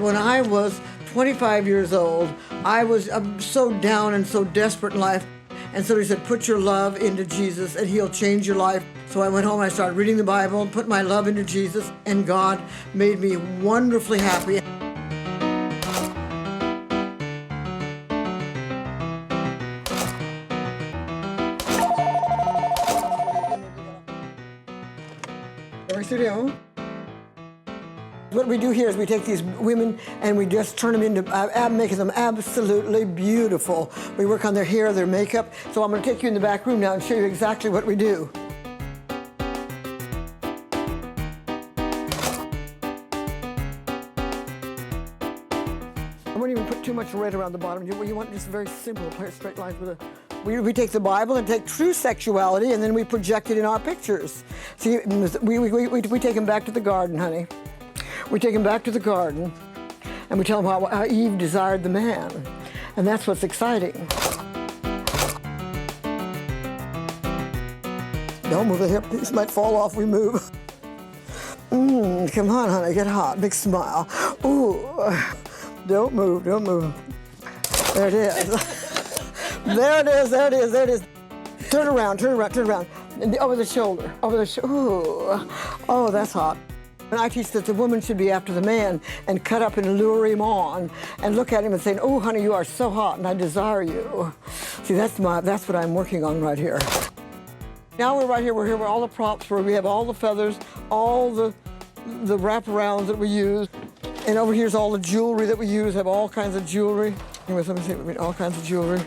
When I was 25 years old, I was so down and so desperate in life. And so he said, put your love into Jesus and he'll change your life. So I went home and I started reading the Bible and put my love into Jesus, and God made me wonderfully happy. What we do here is we take these women and we just turn them into, making them absolutely beautiful. We work on their hair, their makeup. So I'm going to take you in the back room now and show you exactly what we do. I won't even put too much red around the bottom. You want just very simple, straight lines with a... We take the Bible and take true sexuality and then we project it in our pictures. See, we take them back to the garden, honey. We take him back to the garden, and we tell him how Eve desired the man. And that's what's exciting. Don't move the hip. These might fall off. We move. Come on, honey. Get hot. Big smile. Ooh. Don't move. Don't move. There it is. There it is. There it is. There it is. Turn around. Turn around. Turn around. And over the shoulder. Over the shoulder. Ooh. Oh, that's hot. And I teach that the woman should be after the man and cut up and lure him on and look at him and say, oh, honey, you are so hot and I desire you. See, that's what I'm working on right here. Now we're right here, we're here with all the props where we have all the feathers, all the wraparounds that we use. And over here's all the jewelry that we use, have all kinds of jewelry. Anyways, let me see, all kinds of jewelry.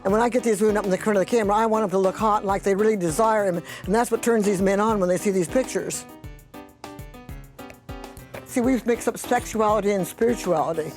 And when I get these women up in the front of the camera, I want them to look hot and like they really desire him. And that's what turns these men on when they see these pictures. See, we mix up sexuality and spirituality.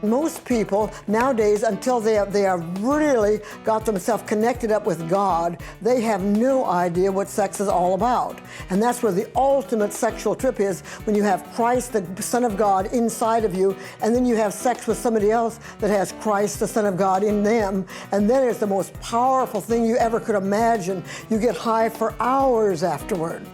Most people nowadays, until they have really got themselves connected up with God, they have no idea what sex is all about. And that's where the ultimate sexual trip is, when you have Christ, the Son of God, inside of you, and then you have sex with somebody else that has Christ, the Son of God, in them. And then it's the most powerful thing you ever could imagine. You get high for hours afterward.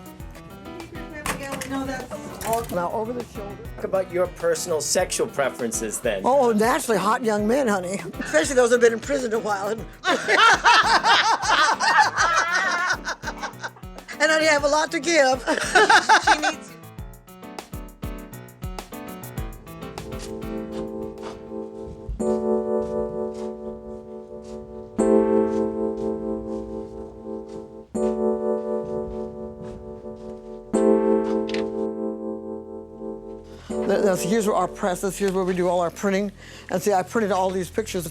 Now over the shoulder. Talk about your personal sexual preferences then. Oh, naturally hot young men, honey. Especially those that have been in prison a while. And honey, I have a lot to give. She needs you. Now, so here's where our press is. Here's where we do all our printing. And see, I printed all these pictures.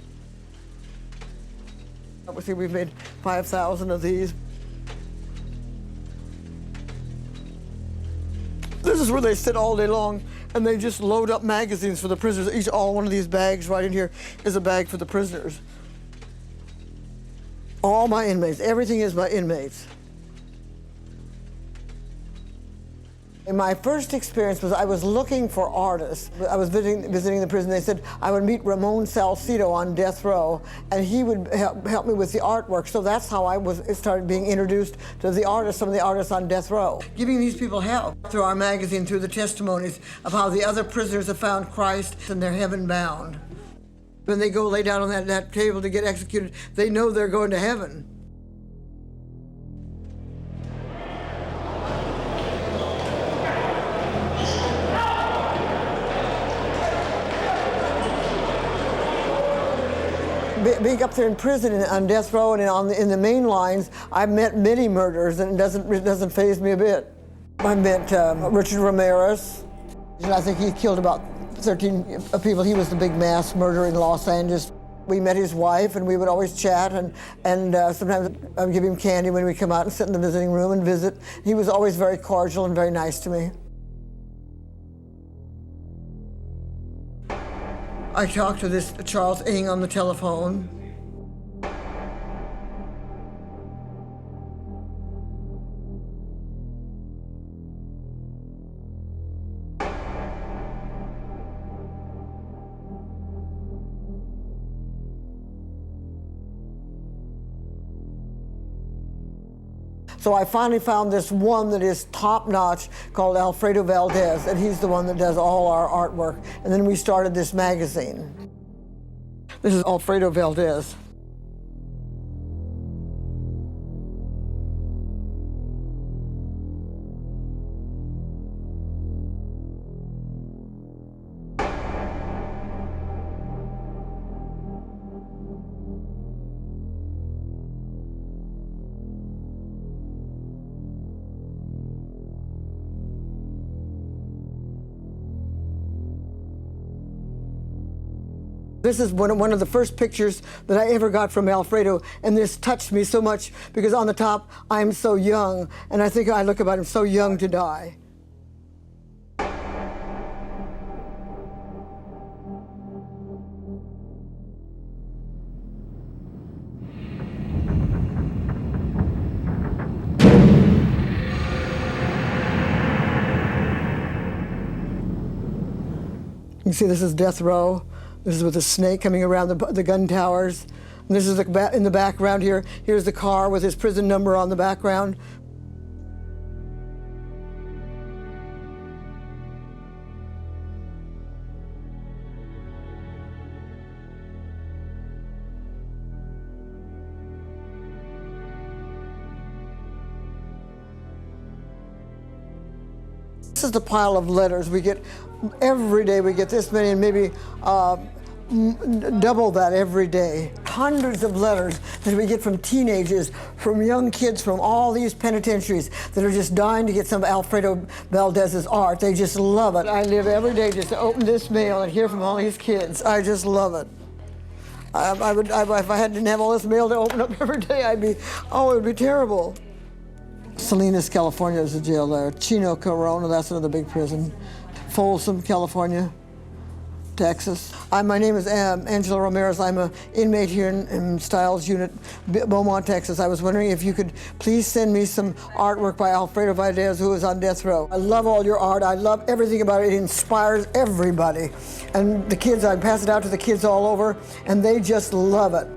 See, we've made 5,000 of these. This is where they sit all day long, and they just load up magazines for the prisoners. All one of these bags right in here is a bag for the prisoners. All my inmates. Everything is my inmates. And my first experience was I was looking for artists. I was visiting the prison. They said I would meet Ramon Salcedo on death row, and he would help me with the artwork. So that's how I started being introduced to the artists, some of the artists on death row. Giving these people help through our magazine, through the testimonies of how the other prisoners have found Christ and they're heaven bound. When they go lay down on that table to get executed, they know they're going to heaven. Being up there in prison on death row and in the main lines, I've met many murderers, and it doesn't faze me a bit. I met Richard Ramirez, and I think he killed about 13 people. He was the big mass murderer in Los Angeles. We met his wife, and we would always chat, and sometimes I would give him candy when we come out and sit in the visiting room and visit. He was always very cordial and very nice to me. I talked to this Charles Ng on the telephone. So I finally found this one that is top-notch called Alfredo Valdez, and he's the one that does all our artwork. And then we started this magazine. This is Alfredo Valdez. This is one of the first pictures that I ever got from Alfredo, and this touched me so much because on the top, I'm so young, and I think I look about him so young to die. You see, this is death row. This is with a snake coming around the gun towers. And this is in the background here. Here's the car with his prison number on the background. This is the pile of letters we get every day. We get this many, and maybe double that every day. Hundreds of letters that we get from teenagers, from young kids from all these penitentiaries that are just dying to get some Alfredo Valdez's art. They just love it. I live every day just to open this mail and hear from all these kids. I just love it. If I didn't have all this mail to open up every day, it would be terrible. Salinas, California is a jail there. Chino, Corona, that's another big prison. Folsom, California. Texas. My name is Angela Ramirez. I'm an inmate here in Stiles Unit, Beaumont, Texas. I was wondering if you could please send me some artwork by Alfredo Valdez, who is on death row. I love all your art. I love everything about it. It inspires everybody. And the kids, I pass it out to the kids all over, and they just love it.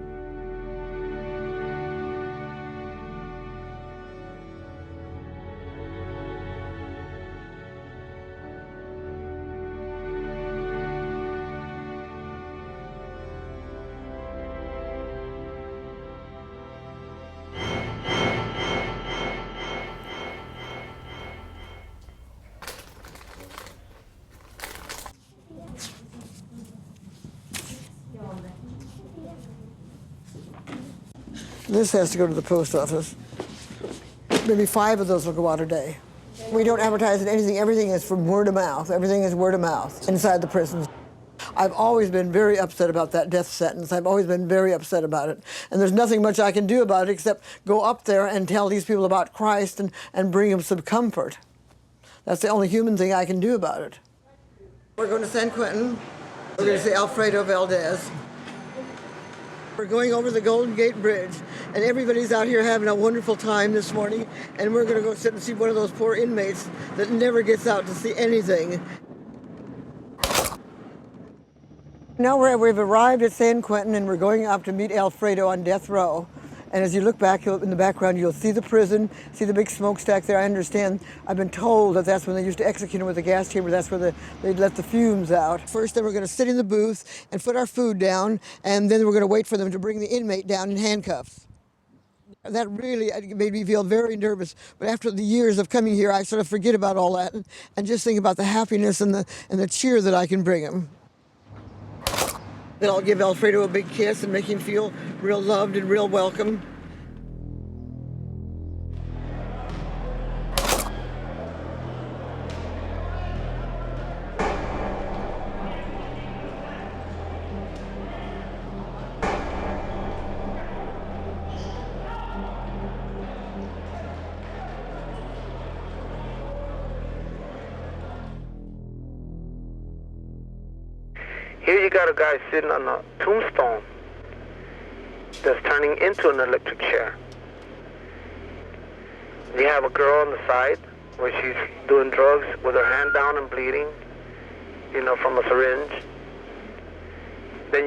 This has to go to the post office. Maybe 5 of those will go out a day. We don't advertise anything. Everything is from word of mouth. Everything is word of mouth inside the prisons. I've always been very upset about that death sentence. I've always been very upset about it. And there's nothing much I can do about it except go up there and tell these people about Christ and bring them some comfort. That's the only human thing I can do about it. We're going to San Quentin. We're going to see Alfredo Valdez. We're going over the Golden Gate Bridge, and everybody's out here having a wonderful time this morning, and we're going to go sit and see one of those poor inmates that never gets out to see anything. Now we've arrived at San Quentin, and we're going up to meet Alfredo on death row. And as you look back in the background, you'll see the prison, see the big smokestack there. I understand, I've been told that that's when they used to execute him with the gas chamber. That's where they'd let the fumes out. First, then we're going to sit in the booth and put our food down, and then we're going to wait for them to bring the inmate down in handcuffs. That really made me feel very nervous. But after the years of coming here, I sort of forget about all that and just think about the happiness and the cheer that I can bring him. Then I'll give Alfredo a big kiss and make him feel real loved and real welcome. Here you got a guy sitting on a tombstone that's turning into an electric chair. You have a girl on the side where she's doing drugs with her hand down and bleeding, from a syringe.